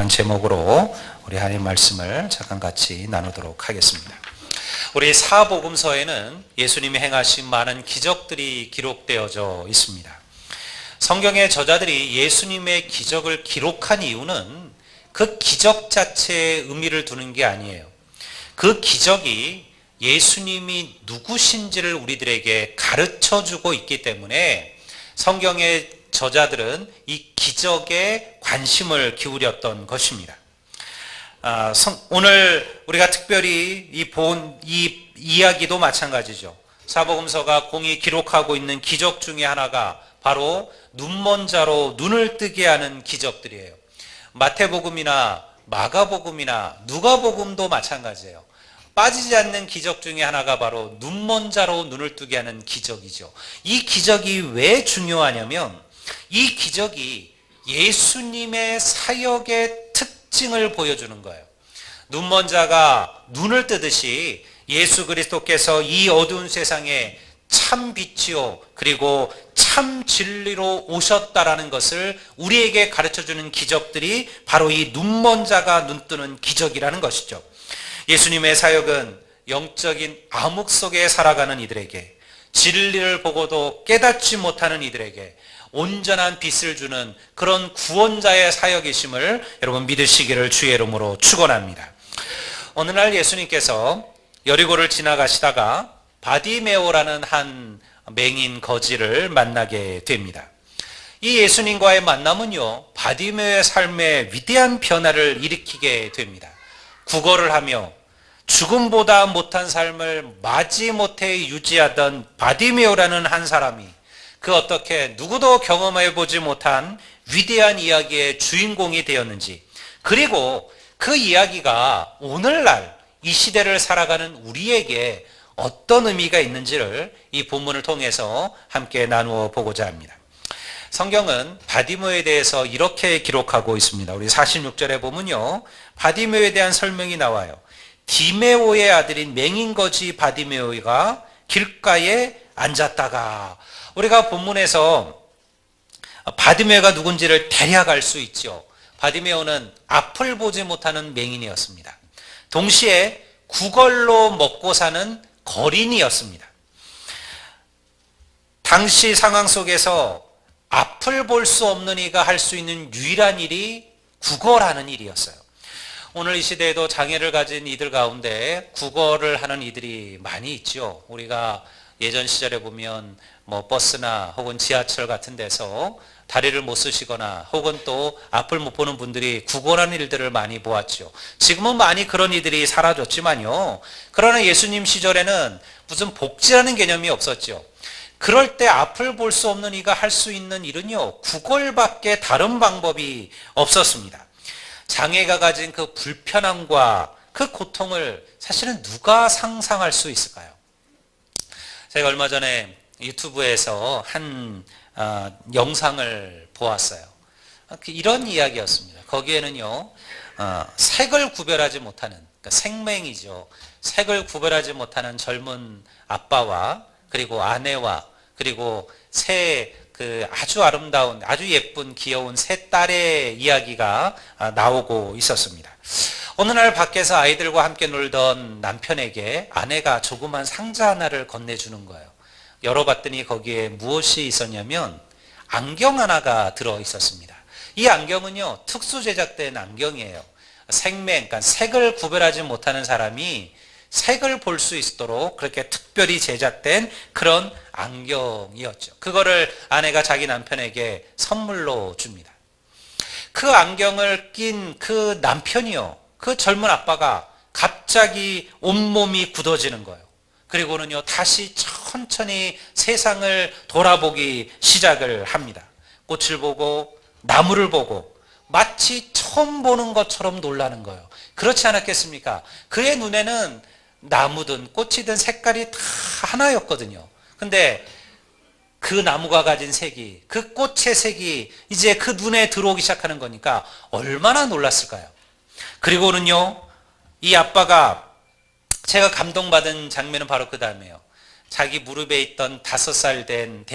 제목으로 우리 하나님 말씀을 잠깐 같이 나누도록 하겠습니다. 우리 사복음서에는 예수님이 행하신 많은 기적들이 기록되어져 있습니다. 성경의 저자들이 예수님의 기적을 기록한 이유는 그 기적 자체에 의미를 두는 게 아니에요. 그 기적이 예수님이 누구신지를 우리들에게 가르쳐주고 있기 때문에 성경의 저자들은 이 기적에 관심을 기울였던 것입니다. 오늘 우리가 특별히 이 이야기도 마찬가지죠. 사복음서가 공히 기록하고 있는 기적 중에 하나가 바로 눈먼 자로 눈을 뜨게 하는 기적들이에요. 마태복음이나 마가복음이나 누가복음도 마찬가지예요. 빠지지 않는 기적 중에 하나가 바로 눈먼 자로 눈을 뜨게 하는 기적이죠. 이 기적이 왜 중요하냐면 이 기적이 예수님의 사역의 특징을 보여주는 거예요. 눈먼 자가 눈을 뜨듯이 예수 그리스도께서 이 어두운 세상에 참 빛이요 그리고 참 진리로 오셨다라는 것을 우리에게 가르쳐주는 기적들이 바로 이 눈먼 자가 눈 뜨는 기적이라는 것이죠. 예수님의 사역은 영적인 암흑 속에 살아가는 이들에게, 진리를 보고도 깨닫지 못하는 이들에게 온전한 빛을 주는 그런 구원자의 사역이심을 여러분 믿으시기를 주의 이름으로 축원합니다. 어느 날 예수님께서 여리고를 지나가시다가 바디메오라는 한 맹인 거지를 만나게 됩니다. 이 예수님과의 만남은요, 바디메오의 삶에 위대한 변화를 일으키게 됩니다. 구걸을 하며 죽음보다 못한 삶을 마지못해 유지하던 바디메오라는 한 사람이 그 어떻게 누구도 경험해보지 못한 위대한 이야기의 주인공이 되었는지, 그리고 그 이야기가 오늘날 이 시대를 살아가는 우리에게 어떤 의미가 있는지를 이 본문을 통해서 함께 나누어 보고자 합니다. 성경은 바디메오에 대해서 이렇게 기록하고 있습니다. 우리 46절에 보면요, 바디메오에 대한 설명이 나와요. 디메오의 아들인 맹인거지 바디메오가 길가에 앉았다가, 우리가 본문에서 바디메오가 누군지를 대략 알 수 있죠. 바디메오는 앞을 보지 못하는 맹인이었습니다. 동시에 구걸로 먹고 사는 거린이었습니다. 당시 상황 속에서 앞을 볼 수 없는 이가 할 수 있는 유일한 일이 구걸하는 일이었어요. 오늘 이 시대에도 장애를 가진 이들 가운데 구걸을 하는 이들이 많이 있죠. 우리가 예전 시절에 보면 버스나 혹은 지하철 같은 데서 다리를 못 쓰시거나 혹은 또 앞을 못 보는 분들이 구걸하는 일들을 많이 보았죠. 지금은 많이 그런 이들이 사라졌지만요. 그러나 예수님 시절에는 무슨 복지라는 개념이 없었죠. 그럴 때 앞을 볼 수 없는 이가 할 수 있는 일은요, 구걸밖에 다른 방법이 없었습니다. 장애가 가진 그 불편함과 그 고통을 사실은 누가 상상할 수 있을까요? 제가 얼마 전에 유튜브에서 한 영상을 보았어요. 이런 이야기였습니다. 거기에는요, 색을 구별하지 못하는, 그러니까 생맹이죠. 색을 구별하지 못하는 젊은 아빠와 그리고 아내와 그리고 아주 아름다운, 아주 예쁜 귀여운 세 딸의 이야기가 나오고 있었습니다. 어느 날 밖에서 아이들과 함께 놀던 남편에게 아내가 조그만 상자 하나를 건네주는 거예요. 열어봤더니 거기에 무엇이 있었냐면 안경 하나가 들어 있었습니다. 이 안경은요, 특수 제작된 안경이에요. 그러니까 색을 구별하지 못하는 사람이 색을 볼 수 있도록 그렇게 특별히 제작된 그런 안경이었죠. 그거를 아내가 자기 남편에게 선물로 줍니다. 그 안경을 낀 그 남편이요, 그 젊은 아빠가 갑자기 온몸이 굳어지는 거예요. 그리고는요, 다시 천천히 세상을 돌아보기 시작을 합니다. 꽃을 보고 나무를 보고 마치 처음 보는 것처럼 놀라는 거예요. 그렇지 않았겠습니까? 그의 눈에는 나무든 꽃이든 색깔이 다 하나였거든요. 근데 그 나무가 가진 색이, 그 꽃의 색이 이제 그 눈에 들어오기 시작하는 거니까 얼마나 놀랐을까요? 그리고는요, 이 아빠가, 제가 감동받은 장면은 바로 그 다음이에요. 자기 무릎에 있던 5살 된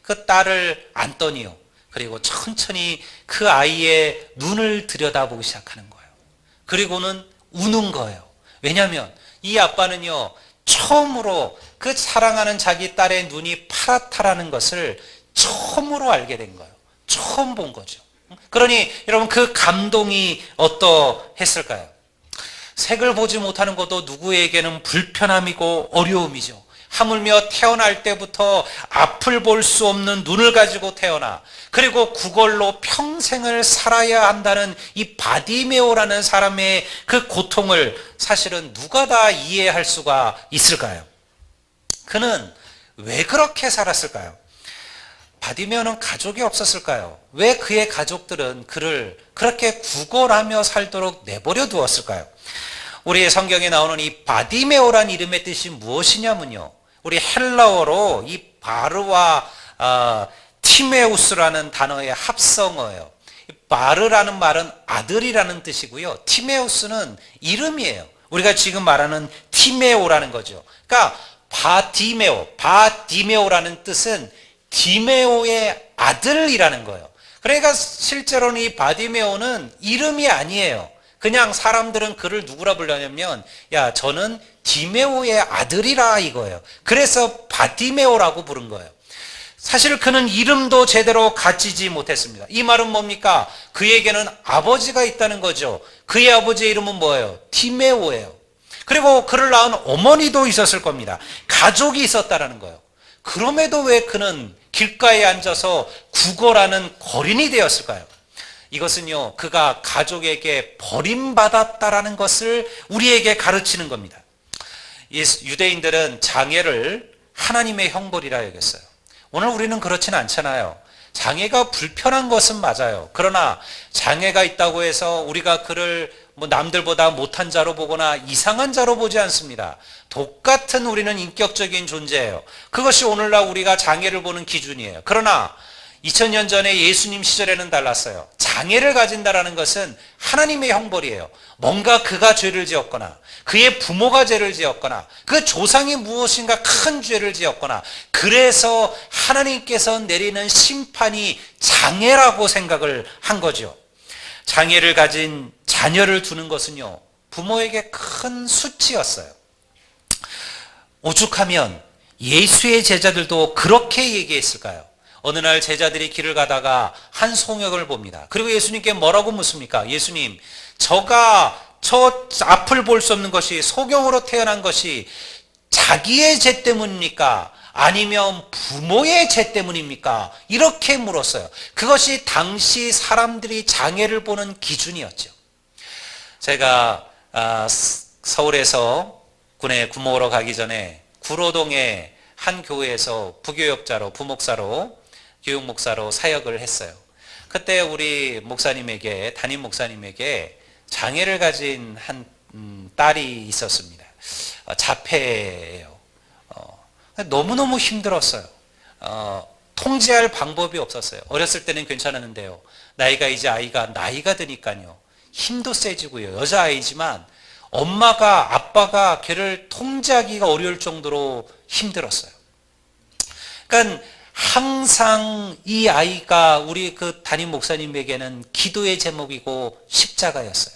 그 딸을 안더니요, 그리고 천천히 그 아이의 눈을 들여다보기 시작하는 거예요. 그리고는 우는 거예요. 왜냐하면 이 아빠는요, 처음으로 그 사랑하는 자기 딸의 눈이 파랗다라는 것을 처음으로 알게 된 거예요. 처음 본 거죠. 그러니 여러분, 그 감동이 어떠했을까요? 색을 보지 못하는 것도 누구에게는 불편함이고 어려움이죠. 하물며 태어날 때부터 앞을 볼 수 없는 눈을 가지고 태어나, 그리고 그걸로 평생을 살아야 한다는 이 바디메오라는 사람의 그 고통을 사실은 누가 다 이해할 수가 있을까요? 그는 왜 그렇게 살았을까요? 바디메오는 가족이 없었을까요? 왜 그의 가족들은 그를 그렇게 구걸하며 살도록 내버려 두었을까요? 우리의 성경에 나오는 이 바디메오란 이름의 뜻이 무엇이냐면요, 우리 헬라어로 이 바르와 티메우스라는 단어의 합성어예요. 바르라는 말은 아들이라는 뜻이고요, 티메우스는 이름이에요. 우리가 지금 말하는 티메오라는 거죠. 그러니까 바디메오라는 뜻은 디메오의 아들이라는 거예요. 그러니까 실제로는 이 바디메오는 이름이 아니에요. 그냥 사람들은 그를 누구라 불렀냐면, 야, 저는 디메오의 아들이라 이거예요. 그래서 바디메오라고 부른 거예요. 사실 그는 이름도 제대로 가지지 못했습니다. 이 말은 뭡니까? 그에게는 아버지가 있다는 거죠. 그의 아버지의 이름은 뭐예요? 디메오예요. 그리고 그를 낳은 어머니도 있었을 겁니다. 가족이 있었다는 거예요. 그럼에도 왜 그는 길가에 앉아서 구걸하는 거린이 되었을까요? 이것은요, 그가 가족에게 버림받았다라는 것을 우리에게 가르치는 겁니다. 유대인들은 장애를 하나님의 형벌이라 여겼어요. 오늘 우리는 그렇지는 않잖아요. 장애가 불편한 것은 맞아요. 그러나 장애가 있다고 해서 우리가 그를 남들보다 못한 자로 보거나 이상한 자로 보지 않습니다. 똑같은 우리는 인격적인 존재예요. 그것이 오늘날 우리가 장애를 보는 기준이에요. 그러나 2000년 전에 예수님 시절에는 달랐어요. 장애를 가진다라는 것은 하나님의 형벌이에요. 뭔가 그가 죄를 지었거나, 그의 부모가 죄를 지었거나, 그 조상이 무엇인가 큰 죄를 지었거나, 그래서 하나님께서 내리는 심판이 장애라고 생각을 한 거죠. 장애를 가진 자녀를 두는 것은요, 부모에게 큰 수치였어요. 오죽하면 예수의 제자들도 그렇게 얘기했을까요? 어느 날 제자들이 길을 가다가 한 소경을 봅니다. 그리고 예수님께 뭐라고 묻습니까? 예수님, 저 앞을 볼 수 없는 것이, 소경으로 태어난 것이 자기의 죄 때문입니까? 아니면 부모의 죄 때문입니까? 이렇게 물었어요. 그것이 당시 사람들이 장애를 보는 기준이었죠. 제가 서울에서 군에 군목으로 가기 전에 구로동의 한 교회에서 부교역자로, 부목사로, 교육목사로 사역을 했어요. 그때 우리 목사님에게, 담임 목사님에게 장애를 가진 한 딸이 있었습니다. 자폐예요. 너무너무 힘들었어요. 통제할 방법이 없었어요. 어렸을 때는 괜찮았는데요. 나이가 드니까요, 힘도 세지고요. 여자아이지만 엄마가, 아빠가 걔를 통제하기가 어려울 정도로 힘들었어요. 그러니까 항상 이 아이가 우리 그 담임 목사님에게는 기도의 제목이고 십자가였어요.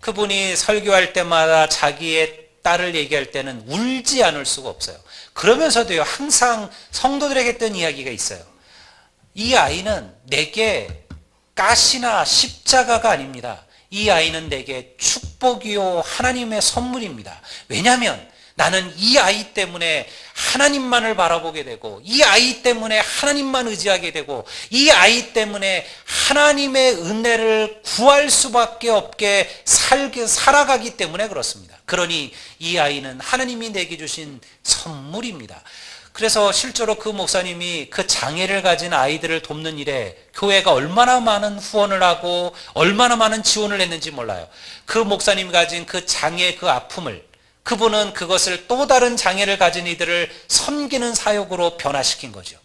그분이 설교할 때마다 자기의 딸을 얘기할 때는 울지 않을 수가 없어요. 그러면서도요, 항상 성도들에게 했던 이야기가 있어요. 이 아이는 내게 가시나 십자가가 아닙니다. 이 아이는 내게 축복이요 하나님의 선물입니다. 왜냐하면 나는 이 아이 때문에 하나님만을 바라보게 되고, 이 아이 때문에 하나님만 의지하게 되고, 이 아이 때문에 하나님의 은혜를 구할 수밖에 없게 살아가기 때문에 그렇습니다. 그러니 이 아이는 하나님이 내게 주신 선물입니다. 그래서 실제로 그 목사님이 그 장애를 가진 아이들을 돕는 일에 교회가 얼마나 많은 후원을 하고 얼마나 많은 지원을 했는지 몰라요. 그 목사님이 가진 그 장애, 그 아픔을, 그분은 그것을 또 다른 장애를 가진 이들을 섬기는 사역으로 변화시킨 거죠.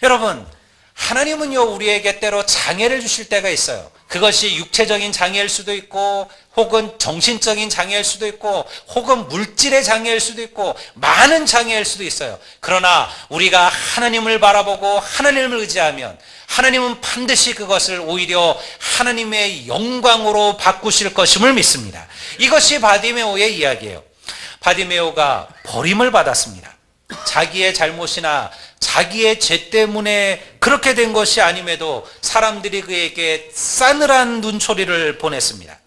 여러분, 하나님은요, 우리에게 때로 장애를 주실 때가 있어요. 그것이 육체적인 장애일 수도 있고 혹은 정신적인 장애일 수도 있고 혹은 물질의 장애일 수도 있고 많은 장애일 수도 있어요. 그러나 우리가 하나님을 바라보고 하나님을 의지하면 하나님은 반드시 그것을 오히려 하나님의 영광으로 바꾸실 것임을 믿습니다. 이것이 바디메오의 이야기예요. 바디메오가 버림을 받았습니다. 자기의 잘못이나 자기의 죄 때문에 그렇게 된 것이 아님에도 사람들이 그에게 싸늘한 눈초리를 보냈습니다.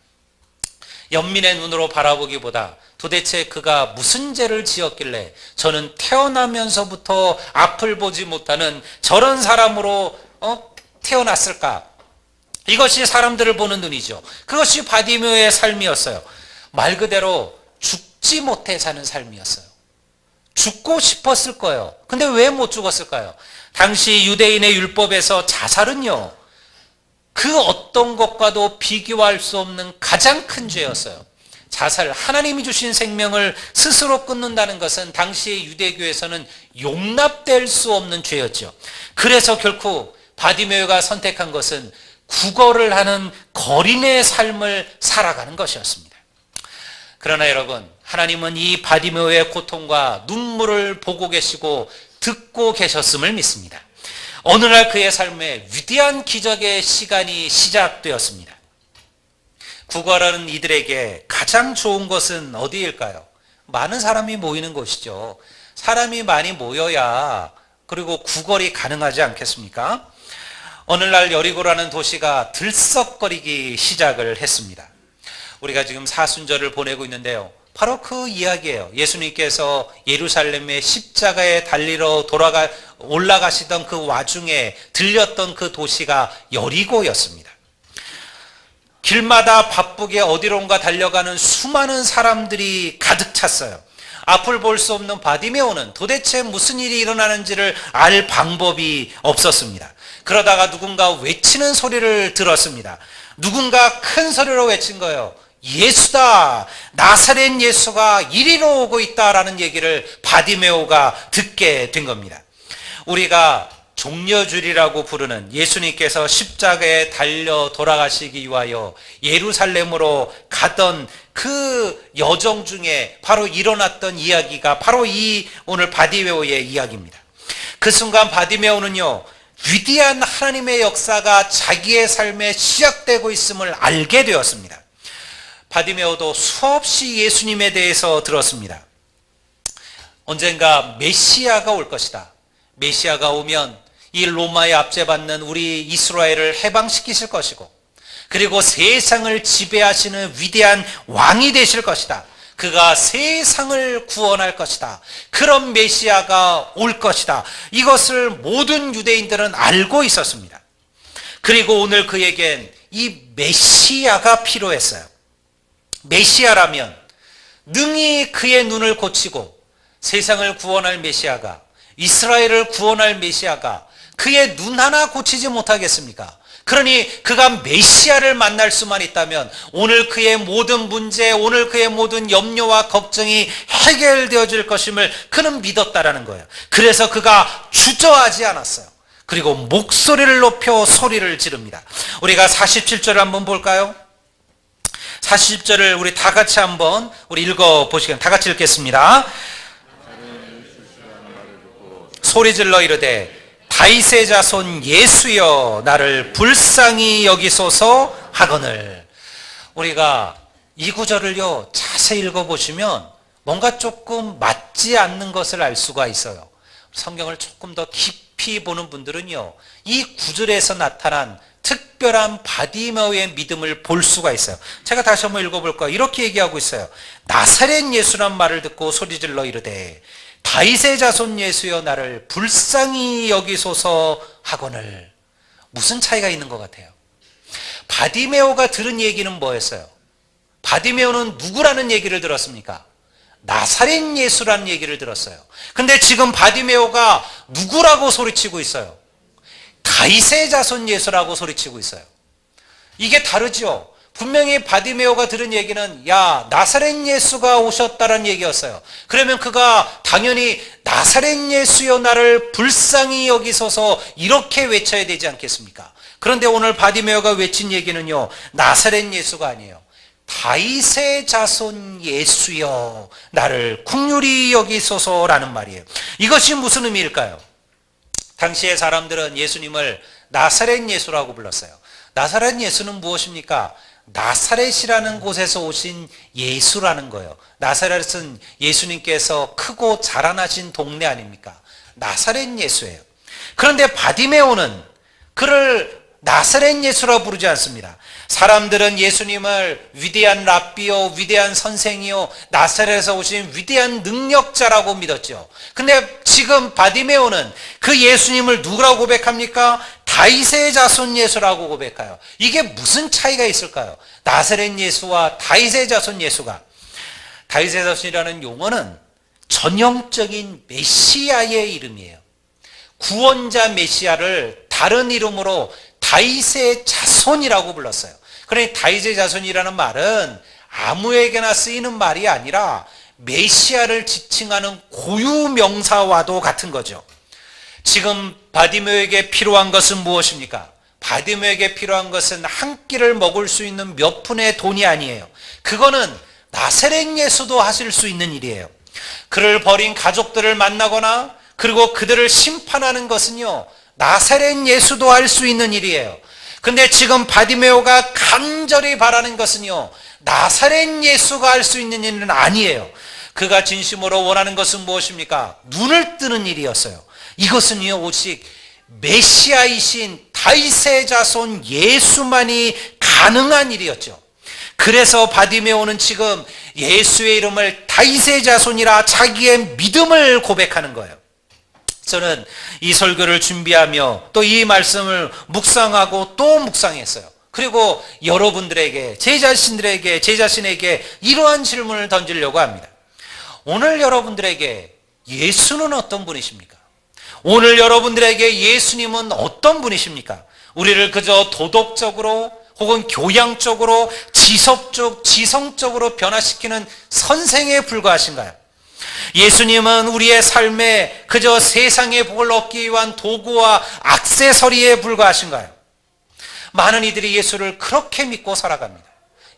연민의 눈으로 바라보기보다 도대체 그가 무슨 죄를 지었길래 저는 태어나면서부터 앞을 보지 못하는 저런 사람으로 태어났을까? 이것이 사람들을 보는 눈이죠. 그것이 바디메오의 삶이었어요. 말 그대로 죽지 못해 사는 삶이었어요. 죽고 싶었을 거예요. 근데 왜 못 죽었을까요? 당시 유대인의 율법에서 자살은요, 그 어떤 것과도 비교할 수 없는 가장 큰 죄였어요. 자살, 하나님이 주신 생명을 스스로 끊는다는 것은 당시의 유대교에서는 용납될 수 없는 죄였죠. 그래서 결코 바디메오가 선택한 것은 구걸을 하는 거린의 삶을 살아가는 것이었습니다. 그러나 여러분, 하나님은 이 바디메오의 고통과 눈물을 보고 계시고 듣고 계셨음을 믿습니다. 어느 날 그의 삶에 위대한 기적의 시간이 시작되었습니다. 구걸하는 이들에게 가장 좋은 것은 어디일까요? 많은 사람이 모이는 곳이죠. 사람이 많이 모여야 그리고 구걸이 가능하지 않겠습니까? 어느 날 여리고라는 도시가 들썩거리기 시작을 했습니다. 우리가 지금 사순절을 보내고 있는데요. 바로 그 이야기예요. 예수님께서 예루살렘의 십자가에 달리러 올라가시던 그 와중에 들렸던 그 도시가 여리고였습니다. 길마다 바쁘게 어디론가 달려가는 수많은 사람들이 가득 찼어요. 앞을 볼 수 없는 바디메오는 도대체 무슨 일이 일어나는지를 알 방법이 없었습니다. 그러다가 누군가 외치는 소리를 들었습니다. 누군가 큰 소리로 외친 거예요. 예수다! 나사렛 예수가 이리로 오고 있다라는 얘기를 바디메오가 듣게 된 겁니다. 우리가 종려주일이라고 부르는 예수님께서 십자가에 달려 돌아가시기 위하여 예루살렘으로 가던 그 여정 중에 바로 일어났던 이야기가 바로 이 오늘 바디메오의 이야기입니다. 그 순간 바디메오는요, 위대한 하나님의 역사가 자기의 삶에 시작되고 있음을 알게 되었습니다. 바디메오도 수없이 예수님에 대해서 들었습니다. 언젠가 메시아가 올 것이다. 메시아가 오면 이 로마에 압제받는 우리 이스라엘을 해방시키실 것이고, 그리고 세상을 지배하시는 위대한 왕이 되실 것이다. 그가 세상을 구원할 것이다. 그런 메시아가 올 것이다. 이것을 모든 유대인들은 알고 있었습니다. 그리고 오늘 그에겐 이 메시아가 필요했어요. 메시아라면 능히 그의 눈을 고치고 세상을 구원할 메시아가, 이스라엘을 구원할 메시아가 그의 눈 하나 고치지 못하겠습니까? 그러니 그가 메시아를 만날 수만 있다면 오늘 그의 모든 문제, 오늘 그의 모든 염려와 걱정이 해결되어질 것임을 그는 믿었다라는 거예요. 그래서 그가 주저하지 않았어요. 그리고 목소리를 높여 소리를 지릅니다. 우리가 47절을 한번 볼까요? 40절을 우리 다 같이 한번 우리 읽어보시겠습니다. 다 같이 읽겠습니다. 소리질러 이르되 다윗의 자손 예수여 나를 불쌍히 여기소서 하거늘. 우리가 이 구절을요 자세히 읽어보시면 뭔가 조금 맞지 않는 것을 알 수가 있어요. 성경을 조금 더 깊이 보는 분들은요 이 구절에서 나타난 특별한 바디메오의 믿음을 볼 수가 있어요. 제가 다시 한번 읽어볼까요? 이렇게 얘기하고 있어요. 나사렛 예수란 말을 듣고 소리질러 이르되 다윗의 자손 예수여 나를 불쌍히 여기소서 하거늘. 무슨 차이가 있는 것 같아요? 바디메오가 들은 얘기는 뭐였어요? 바디메오는 누구라는 얘기를 들었습니까? 나사렛 예수라는 얘기를 들었어요. 근데 지금 바디메오가 누구라고 소리치고 있어요? 다윗의 자손 예수라고 소리치고 있어요. 이게 다르죠. 분명히 바디메오가 들은 얘기는 야 나사렛 예수가 오셨다라는 얘기였어요. 그러면 그가 당연히 나사렛 예수여 나를 불쌍히 여기소서 이렇게 외쳐야 되지 않겠습니까? 그런데 오늘 바디메오가 외친 얘기는요, 나사렛 예수가 아니에요. 다윗의 자손 예수여, 나를 긍휼히 여기소서라는 말이에요. 이것이 무슨 의미일까요? 당시의 사람들은 예수님을 나사렛 예수라고 불렀어요. 나사렛 예수는 무엇입니까? 나사렛이라는 곳에서 오신 예수라는 거예요. 나사렛은 예수님께서 크고 자라나신 동네 아닙니까? 나사렛 예수예요. 그런데 바디메오는 그를 나사렛 예수라 부르지 않습니다. 사람들은 예수님을 위대한 랍비요, 위대한 선생이요, 나사렛에서 오신 위대한 능력자라고 믿었죠. 근데 지금 바디메오는 그 예수님을 누구라고 고백합니까? 다윗의 자손 예수라고 고백해요. 이게 무슨 차이가 있을까요? 나사렛 예수와 다윗의 자손 예수가. 다윗의 자손이라는 용어는 전형적인 메시아의 이름이에요. 구원자 메시아를 다른 이름으로 다윗의 자손이라고 불렀어요. 그러니 다윗의 자손이라는 말은 아무에게나 쓰이는 말이 아니라 메시아를 지칭하는 고유 명사와도 같은 거죠. 지금 바디메오에게 필요한 것은 무엇입니까? 바디메오에게 필요한 것은 한 끼를 먹을 수 있는 몇 푼의 돈이 아니에요. 그거는 나사렛 예수도 하실 수 있는 일이에요. 그를 버린 가족들을 만나거나 그리고 그들을 심판하는 것은요, 나사렛 예수도 할 수 있는 일이에요. 근데 지금 바디메오가 간절히 바라는 것은요, 나사렛 예수가 할 수 있는 일은 아니에요. 그가 진심으로 원하는 것은 무엇입니까? 눈을 뜨는 일이었어요. 이것은요, 오직 메시아이신 다윗의 자손 예수만이 가능한 일이었죠. 그래서 바디메오는 지금 예수의 이름을 다윗의 자손이라 자기의 믿음을 고백하는 거예요. 저는 이 설교를 준비하며 또 이 말씀을 묵상하고 또 묵상했어요. 그리고 여러분들에게, 제 자신에게 이러한 질문을 던지려고 합니다. 오늘 여러분들에게 예수는 어떤 분이십니까? 오늘 여러분들에게 예수님은 어떤 분이십니까? 우리를 그저 도덕적으로 혹은 교양적으로 지성적으로 변화시키는 선생에 불과하신가요? 예수님은 우리의 삶에 그저 세상의 복을 얻기 위한 도구와 액세서리에 불과하신가요? 많은 이들이 예수를 그렇게 믿고 살아갑니다.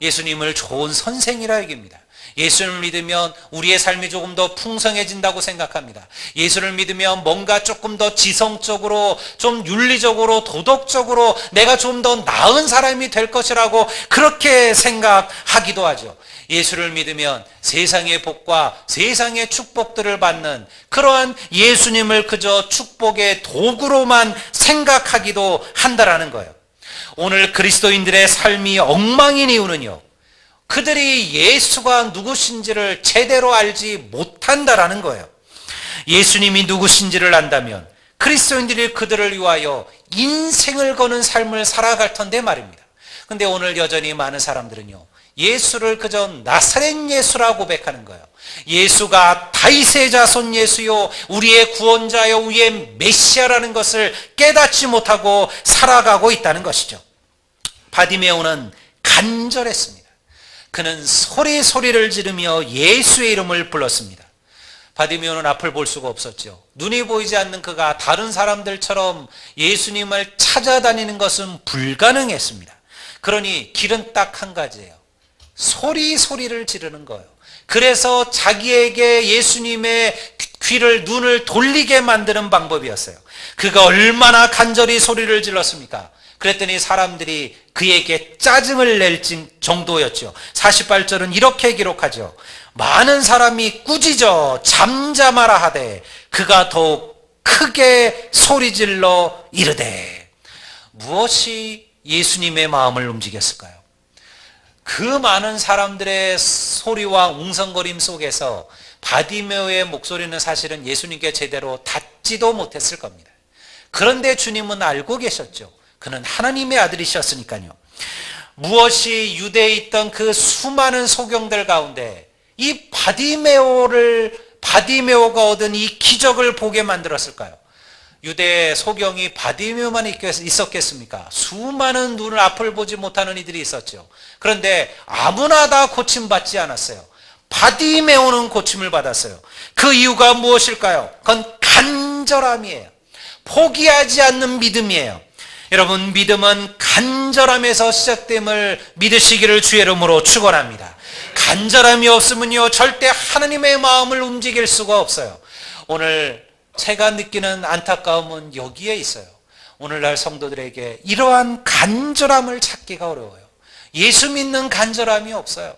예수님을 좋은 선생이라 여깁니다. 예수를 믿으면 우리의 삶이 조금 더 풍성해진다고 생각합니다. 예수를 믿으면 뭔가 조금 더 지성적으로, 좀 윤리적으로, 도덕적으로 내가 좀 더 나은 사람이 될 것이라고 그렇게 생각하기도 하죠. 예수를 믿으면 세상의 복과 세상의 축복들을 받는 그러한 예수님을 그저 축복의 도구로만 생각하기도 한다라는 거예요. 오늘 그리스도인들의 삶이 엉망인 이유는요, 그들이 예수가 누구신지를 제대로 알지 못한다라는 거예요. 예수님이 누구신지를 안다면 그리스도인들이 그들을 위하여 인생을 거는 삶을 살아갈 텐데 말입니다. 근데 오늘 여전히 많은 사람들은요, 예수를 그저 나사렛 예수라고 고백하는 거예요. 예수가 다윗의 자손 예수요, 우리의 구원자요, 우리의 메시아라는 것을 깨닫지 못하고 살아가고 있다는 것이죠. 바디메오는 간절했습니다. 그는 소리를 지르며 예수의 이름을 불렀습니다. 바디메오는 앞을 볼 수가 없었죠. 눈이 보이지 않는 그가 다른 사람들처럼 예수님을 찾아다니는 것은 불가능했습니다. 그러니 길은 딱 한 가지예요. 소리를 지르는 거예요. 그래서 자기에게 예수님의 눈을 돌리게 만드는 방법이었어요. 그가 얼마나 간절히 소리를 질렀습니까? 그랬더니 사람들이 그에게 짜증을 낼 정도였죠. 48절은 이렇게 기록하죠. 많은 사람이 꾸짖어 잠잠하라 하되 그가 더욱 크게 소리질러 이르되. 무엇이 예수님의 마음을 움직였을까요? 그 많은 사람들의 소리와 웅성거림 속에서 바디메오의 목소리는 사실은 예수님께 제대로 닿지도 못했을 겁니다. 그런데 주님은 알고 계셨죠. 그는 하나님의 아들이셨으니까요. 무엇이 유대에 있던 그 수많은 소경들 가운데 이 바디메오가 얻은 이 기적을 보게 만들었을까요? 유대 소경이 바디메오만 있었겠습니까? 수많은 눈을 앞을 보지 못하는 이들이 있었죠. 그런데 아무나 다 고침받지 않았어요. 바디메오는 고침을 받았어요. 그 이유가 무엇일까요? 그건 간절함이에요. 포기하지 않는 믿음이에요. 여러분, 믿음은 간절함에서 시작됨을 믿으시기를 주의 이름으로 축원합니다. 간절함이 없으면요 절대 하나님의 마음을 움직일 수가 없어요. 오늘 제가 느끼는 안타까움은 여기에 있어요. 오늘날 성도들에게 이러한 간절함을 찾기가 어려워요. 예수 믿는 간절함이 없어요.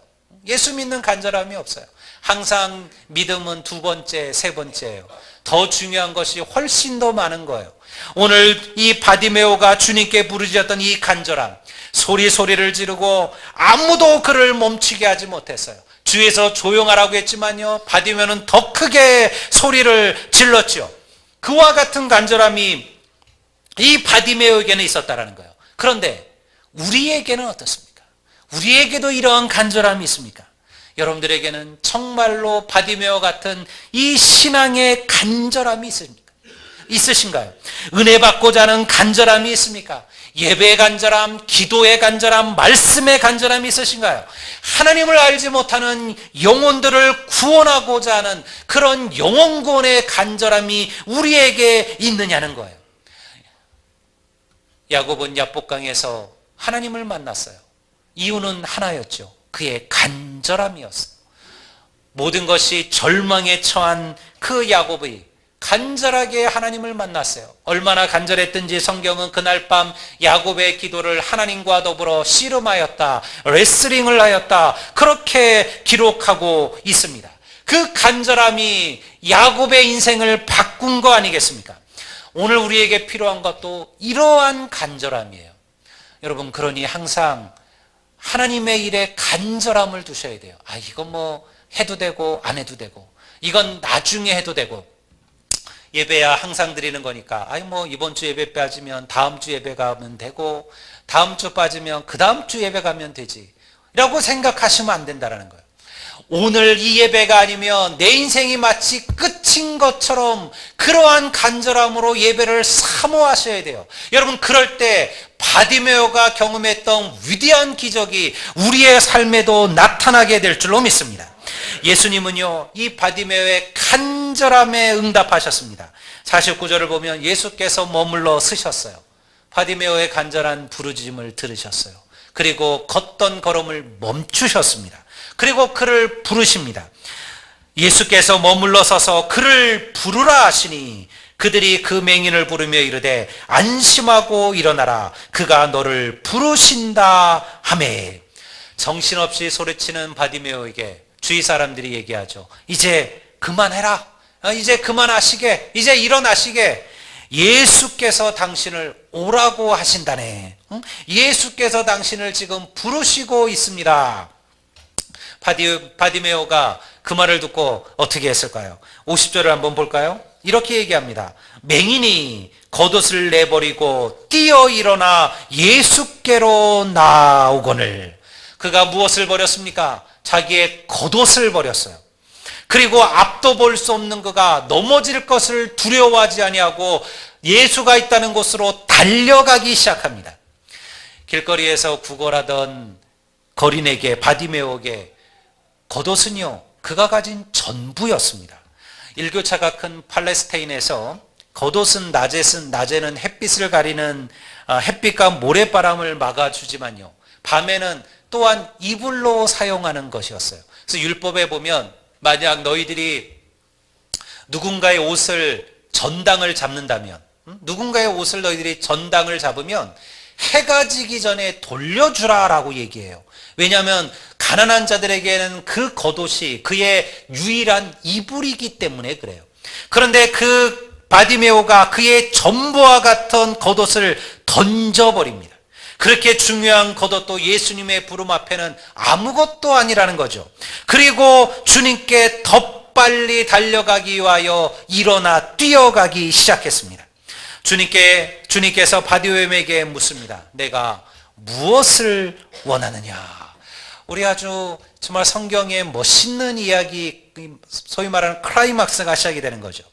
예수 믿는 간절함이 없어요. 항상 믿음은 두 번째, 세 번째예요. 더 중요한 것이 훨씬 더 많은 거예요. 오늘 이 바디메오가 주님께 부르짖었던 이 간절함, 소리를 지르고 아무도 그를 멈추게 하지 못했어요. 주위에서 조용하라고 했지만요, 바디메오는 더 크게 소리를 질렀죠. 그와 같은 간절함이 이 바디메오에게는 있었다라는 거예요. 그런데 우리에게는 어떻습니까? 우리에게도 이러한 간절함이 있습니까? 여러분들에게는 정말로 바디메오 같은 이 신앙의 간절함이 있으신가요? 은혜 받고자 하는 간절함이 있습니까? 예배의 간절함, 기도의 간절함, 말씀의 간절함이 있으신가요? 하나님을 알지 못하는 영혼들을 구원하고자 하는 그런 영혼 구원의 간절함이 우리에게 있느냐는 거예요. 야곱은 야복강에서 하나님을 만났어요. 이유는 하나였죠. 그의 간절함이었어요. 모든 것이 절망에 처한 그 야곱이 간절하게 하나님을 만났어요. 얼마나 간절했든지 성경은 그날 밤 야곱의 기도를 하나님과 더불어 씨름하였다, 레슬링을 하였다, 그렇게 기록하고 있습니다. 그 간절함이 야곱의 인생을 바꾼 거 아니겠습니까? 오늘 우리에게 필요한 것도 이러한 간절함이에요. 여러분, 그러니 항상 하나님의 일에 간절함을 두셔야 돼요. 이건 뭐 해도 되고 안 해도 되고, 이건 나중에 해도 되고, 예배야 항상 드리는 거니까 뭐 이번 주 예배 빠지면 다음 주 예배 가면 되고, 다음 주 빠지면 그 다음 주 예배 가면 되지 라고 생각하시면 안 된다는 거예요. 오늘 이 예배가 아니면 내 인생이 마치 끝인 것처럼 그러한 간절함으로 예배를 사모하셔야 돼요. 여러분, 그럴 때 바디메오가 경험했던 위대한 기적이 우리의 삶에도 나타나게 될 줄로 믿습니다. 예수님은요, 이 바디메오의 간절함에 응답하셨습니다. 49절을 보면 예수께서 머물러 서셨어요. 바디메오의 간절한 부르짖음을 들으셨어요. 그리고 걷던 걸음을 멈추셨습니다. 그리고 그를 부르십니다. 예수께서 머물러 서서 그를 부르라 하시니 그들이 그 맹인을 부르며 이르되 안심하고 일어나라, 그가 너를 부르신다 하매. 정신없이 소리치는 바디메오에게 주위 사람들이 얘기하죠. 이제 그만해라, 이제 그만하시게, 이제 일어나시게. 예수께서 당신을 오라고 하신다네. 예수께서 당신을 지금 부르시고 있습니다. 바디메오가 그 말을 듣고 어떻게 했을까요? 50절을 한번 볼까요? 이렇게 얘기합니다. 맹인이 겉옷을 내버리고 뛰어 일어나 예수께로 나오거늘. 그가 무엇을 버렸습니까? 자기의 겉옷을 버렸어요. 그리고 앞도 볼 수 없는 그가 넘어질 것을 두려워하지 아니하고 예수가 있다는 곳으로 달려가기 시작합니다. 길거리에서 구걸하던 거린에게, 바디메오에게 겉옷은요, 그가 가진 전부였습니다. 일교차가 큰 팔레스타인에서 겉옷은 낮에는 햇빛을 가리는 햇빛과 모래바람을 막아주지만요, 밤에는 또한 이불로 사용하는 것이었어요. 그래서 율법에 보면 만약 너희들이 누군가의 옷을 전당을 잡는다면, 누군가의 옷을 너희들이 전당을 잡으면 해가 지기 전에 돌려주라라고 얘기해요. 왜냐하면 가난한 자들에게는 그 겉옷이 그의 유일한 이불이기 때문에 그래요. 그런데 그 바디메오가 그의 전부와 같은 겉옷을 던져버립니다. 그렇게 중요한 겉옷도 예수님의 부름 앞에는 아무것도 아니라는 거죠. 그리고 주님께 더 빨리 달려가기 위하여 일어나 뛰어가기 시작했습니다. 주님께서 바디메오에게 묻습니다. 내가 무엇을 원하느냐? 우리 아주 정말 성경의 멋있는 이야기, 소위 말하는 클라이막스가 시작이 되는 거죠.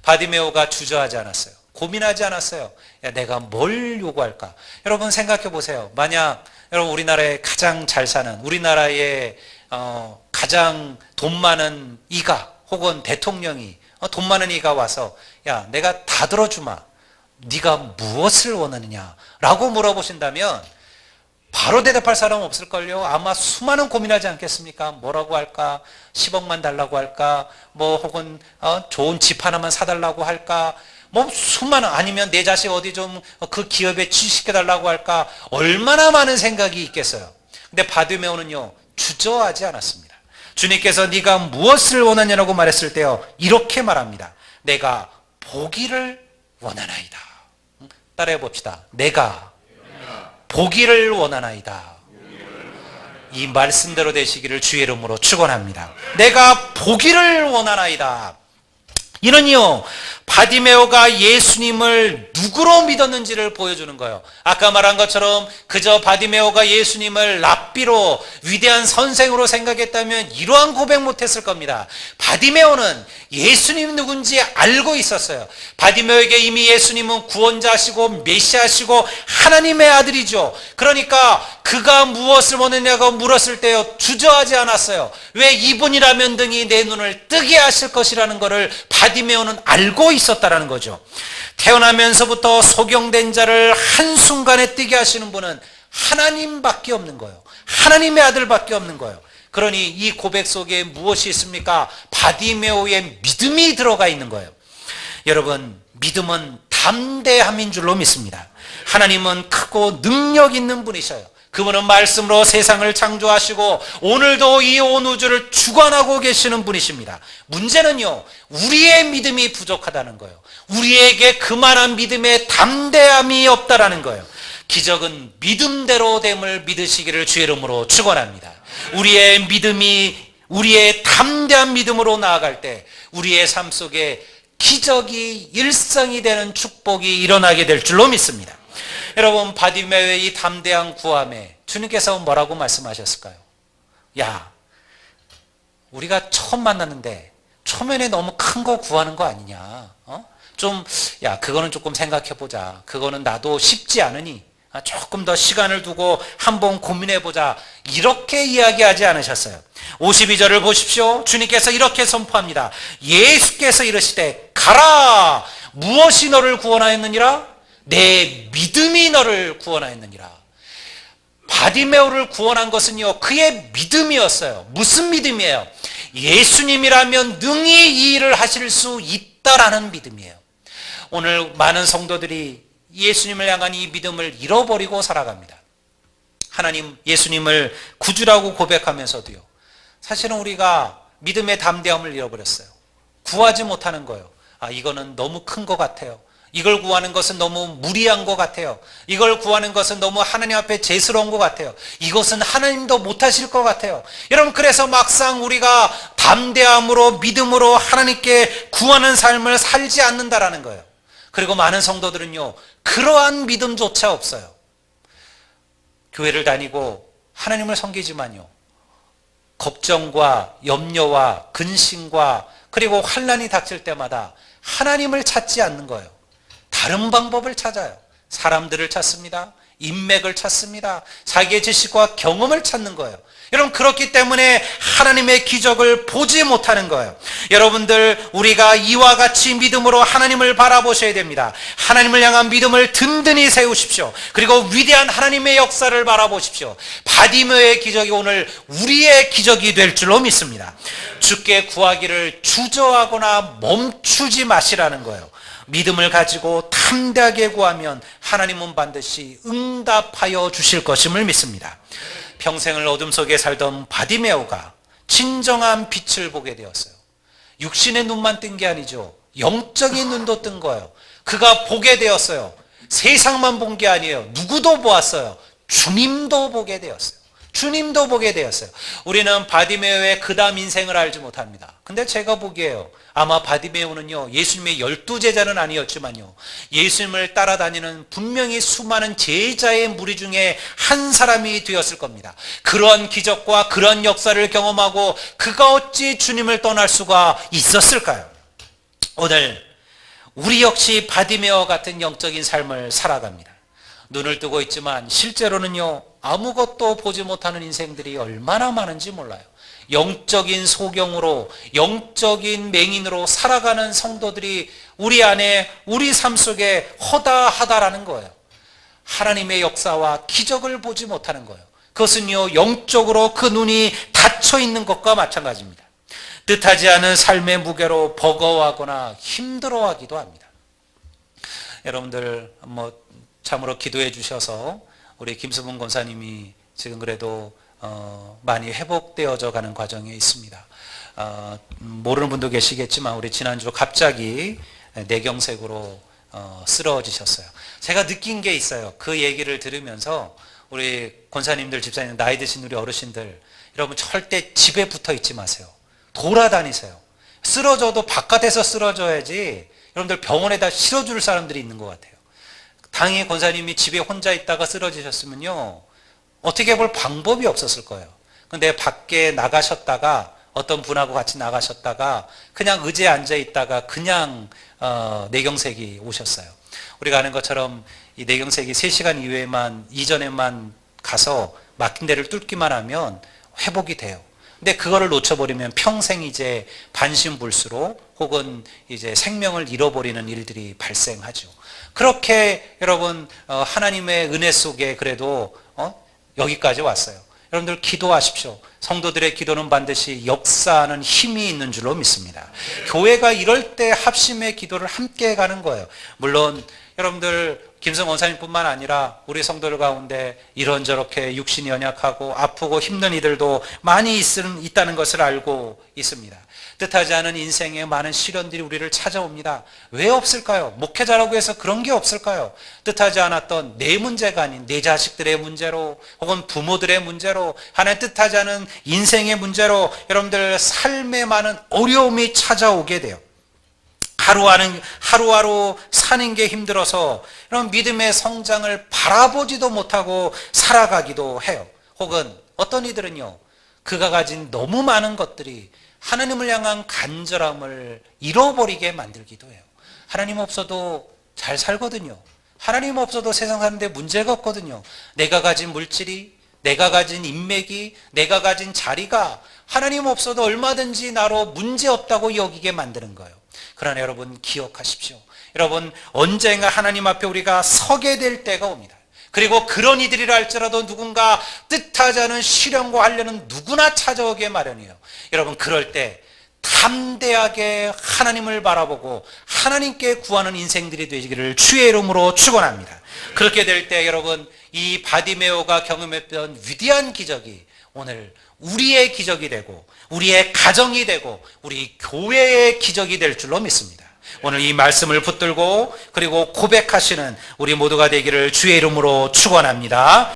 바디메오가 주저하지 않았어요. 고민하지 않았어요. 내가 뭘 요구할까? 여러분 생각해 보세요. 만약 여러분 우리나라에 가장 잘 사는, 우리나라에 가장 돈 많은 이가 혹은 대통령이 돈 많은 이가 와서 야, 내가 다 들어주마, 네가 무엇을 원하느냐라고 물어보신다면 바로 대답할 사람 없을걸요. 아마 수많은 고민하지 않겠습니까? 뭐라고 할까? 10억만 달라고 할까? 뭐 혹은 좋은 집 하나만 사달라고 할까? 뭐 수많은, 아니면 내 자식 어디 좀 그 기업에 취직시켜달라고 할까? 얼마나 많은 생각이 있겠어요. 근데 바디메오는요, 주저하지 않았습니다. 주님께서 네가 무엇을 원하냐고 말했을 때요, 이렇게 말합니다. 내가 보기를 원하나이다. 따라해 봅시다. 내가 보기를 원하나이다. 이 말씀대로 되시기를 주의 이름으로 축원합니다. 내가 보기를 원하나이다. 이는요, 바디메오가 예수님을 누구로 믿었는지를 보여주는 거예요. 아까 말한 것처럼 그저 바디메오가 예수님을 랍비로, 위대한 선생으로 생각했다면 이러한 고백 못했을 겁니다. 바디메오는 예수님이 누군지 알고 있었어요. 바디메오에게 이미 예수님은 구원자시고 메시아시고 하나님의 아들이죠. 그러니까 그가 무엇을 원했냐고 물었을 때요, 주저하지 않았어요. 왜 이분이라면 등이 내 눈을 뜨게 하실 것이라는 것을 바디메오는 알고 있었다라는 거죠. 태어나면서부터 소경된 자를 한순간에 뜨게 하시는 분은 하나님밖에 없는 거예요. 하나님의 아들밖에 없는 거예요. 그러니 이 고백 속에 무엇이 있습니까? 바디메오의 믿음이 들어가 있는 거예요. 여러분, 믿음은 담대함인 줄로 믿습니다. 하나님은 크고 능력 있는 분이셔요. 그분은 말씀으로 세상을 창조하시고 오늘도 이 온 우주를 주관하고 계시는 분이십니다. 문제는요, 우리의 믿음이 부족하다는 거예요. 우리에게 그만한 믿음의 담대함이 없다라는 거예요. 기적은 믿음대로 됨을 믿으시기를 주의 이름으로 축원합니다. 우리의 믿음이, 우리의 담대한 믿음으로 나아갈 때 우리의 삶 속에 기적이 일상이 되는 축복이 일어나게 될 줄로 믿습니다. 여러분, 바디메오의 이 담대한 구함에 주님께서 뭐라고 말씀하셨을까요? 야, 우리가 처음 만났는데 초면에 너무 큰 거 구하는 거 아니냐? 그거는 조금 생각해보자. 그거는 나도 쉽지 않으니 조금 더 시간을 두고 한번 고민해보자. 이렇게 이야기하지 않으셨어요. 52절을 보십시오. 주님께서 이렇게 선포합니다. 예수께서 이르시되 가라. 무엇이 너를 구원하였느니라? 내 믿음이 너를 구원하였느니라. 바디메오를 구원한 것은요, 그의 믿음이었어요. 무슨 믿음이에요? 예수님이라면 능히 이 일을 하실 수 있다라는 믿음이에요. 오늘 많은 성도들이 예수님을 향한 이 믿음을 잃어버리고 살아갑니다. 하나님, 예수님을 구주라고 고백하면서도요, 사실은 우리가 믿음의 담대함을 잃어버렸어요. 구하지 못하는 거예요. 이거는 너무 큰 것 같아요. 이걸 구하는 것은 너무 무리한 것 같아요. 이걸 구하는 것은 너무 하나님 앞에 죄스러운 것 같아요. 이것은 하나님도 못하실 것 같아요. 여러분, 그래서 막상 우리가 담대함으로 믿음으로 하나님께 구하는 삶을 살지 않는다라는 거예요. 그리고 많은 성도들은요, 그러한 믿음조차 없어요. 교회를 다니고 하나님을 섬기지만요, 걱정과 염려와 근심과 그리고 환난이 닥칠 때마다 하나님을 찾지 않는 거예요. 다른 방법을 찾아요. 사람들을 찾습니다. 인맥을 찾습니다. 자기의 지식과 경험을 찾는 거예요. 여러분, 그렇기 때문에 하나님의 기적을 보지 못하는 거예요. 여러분들, 우리가 이와 같이 믿음으로 하나님을 바라보셔야 됩니다. 하나님을 향한 믿음을 든든히 세우십시오. 그리고 위대한 하나님의 역사를 바라보십시오. 바디메오의 기적이 오늘 우리의 기적이 될 줄로 믿습니다. 주께 구하기를 주저하거나 멈추지 마시라는 거예요. 믿음을 가지고 담대하게 구하면 하나님은 반드시 응답하여 주실 것임을 믿습니다. 평생을 어둠 속에 살던 바디메오가 진정한 빛을 보게 되었어요. 육신의 눈만 뜬 게 아니죠. 영적인 눈도 뜬 거예요. 그가 보게 되었어요. 세상만 본 게 아니에요. 누구도 보았어요. 주님도 보게 되었어요. 주님도 보게 되었어요. 우리는 바디메오의 그 다음 인생을 알지 못합니다. 근데 제가 보기에요, 아마 바디메오는요, 예수님의 12제자는 아니었지만요, 예수님을 따라다니는 분명히 수많은 제자의 무리 중에 한 사람이 되었을 겁니다. 그러한 기적과 그러한 역사를 경험하고 그가 어찌 주님을 떠날 수가 있었을까요? 오늘 우리 역시 바디메오 같은 영적인 삶을 살아갑니다. 눈을 뜨고 있지만 실제로는요, 아무것도 보지 못하는 인생들이 얼마나 많은지 몰라요. 영적인 소경으로, 영적인 맹인으로 살아가는 성도들이 우리 안에, 우리 삶 속에 허다하다라는 거예요. 하나님의 역사와 기적을 보지 못하는 거예요. 그것은요, 영적으로 그 눈이 닫혀 있는 것과 마찬가지입니다. 뜻하지 않은 삶의 무게로 버거워하거나 힘들어하기도 합니다. 여러분들 참으로 기도해 주셔서 우리 김수분 권사님이 지금 그래도 많이 회복되어져 가는 과정에 있습니다. 모르는 분도 계시겠지만 우리 지난주 갑자기 뇌경색으로 쓰러지셨어요. 제가 느낀 게 있어요. 그 얘기를 들으면서 우리 권사님들, 집사님, 나이 드신 우리 어르신들, 여러분 절대 집에 붙어 있지 마세요. 돌아다니세요. 쓰러져도 바깥에서 쓰러져야지 여러분들 병원에다 실어줄 사람들이 있는 것 같아요. 당연히 권사님이 집에 혼자 있다가 쓰러지셨으면요, 어떻게 볼 방법이 없었을 거예요. 근데 밖에 나가셨다가 어떤 분하고 같이 나가셨다가 그냥 의자에 앉아 있다가 그냥 뇌경색이 오셨어요. 우리가 아는 것처럼 이 뇌경색이 3시간 이전에만 가서 막힌 데를 뚫기만 하면 회복이 돼요. 근데 그거를 놓쳐버리면 평생 이제 반신불수로 혹은 이제 생명을 잃어버리는 일들이 발생하죠. 그렇게 여러분 하나님의 은혜 속에 그래도 여기까지 왔어요. 여러분들 기도하십시오. 성도들의 기도는 반드시 역사하는 힘이 있는 줄로 믿습니다. 교회가 이럴 때 합심의 기도를 함께 가는 거예요. 물론 여러분들 김성 원사님뿐만 아니라 우리 성도들 가운데 이런저렇게 육신이 연약하고 아프고 힘든 이들도 많이 있다는 것을 알고 있습니다. 뜻하지 않은 인생의 많은 시련들이 우리를 찾아옵니다. 왜 없을까요? 목회자라고 해서 그런 게 없을까요? 뜻하지 않았던 내 문제가 아닌 내 자식들의 문제로 혹은 부모들의 문제로 하나님 뜻하지 않은 인생의 문제로 여러분들 삶에 많은 어려움이 찾아오게 돼요. 하루하루 사는 게 힘들어서 이런 믿음의 성장을 바라보지도 못하고 살아가기도 해요. 혹은 어떤 이들은요, 그가 가진 너무 많은 것들이 하나님을 향한 간절함을 잃어버리게 만들기도 해요. 하나님 없어도 잘 살거든요. 하나님 없어도 세상 사는데 문제가 없거든요. 내가 가진 물질이, 내가 가진 인맥이, 내가 가진 자리가 하나님 없어도 얼마든지 나로 문제없다고 여기게 만드는 거예요. 그러나 여러분 기억하십시오. 여러분 언젠가 하나님 앞에 우리가 서게 될 때가 옵니다. 그리고 그런 이들이라 할지라도 누군가 뜻하지 않은 시련과 환련은 누구나 찾아오게 마련이에요. 여러분 그럴 때 담대하게 하나님을 바라보고 하나님께 구하는 인생들이 되기를 주의 이름으로 축원합니다. 그렇게 될 때 여러분 이 바디메오가 경험했던 위대한 기적이 오늘 우리의 기적이 되고 우리의 가정이 되고 우리 교회의 기적이 될 줄로 믿습니다. 오늘 이 말씀을 붙들고 그리고 고백하시는 우리 모두가 되기를 주의 이름으로 축원합니다.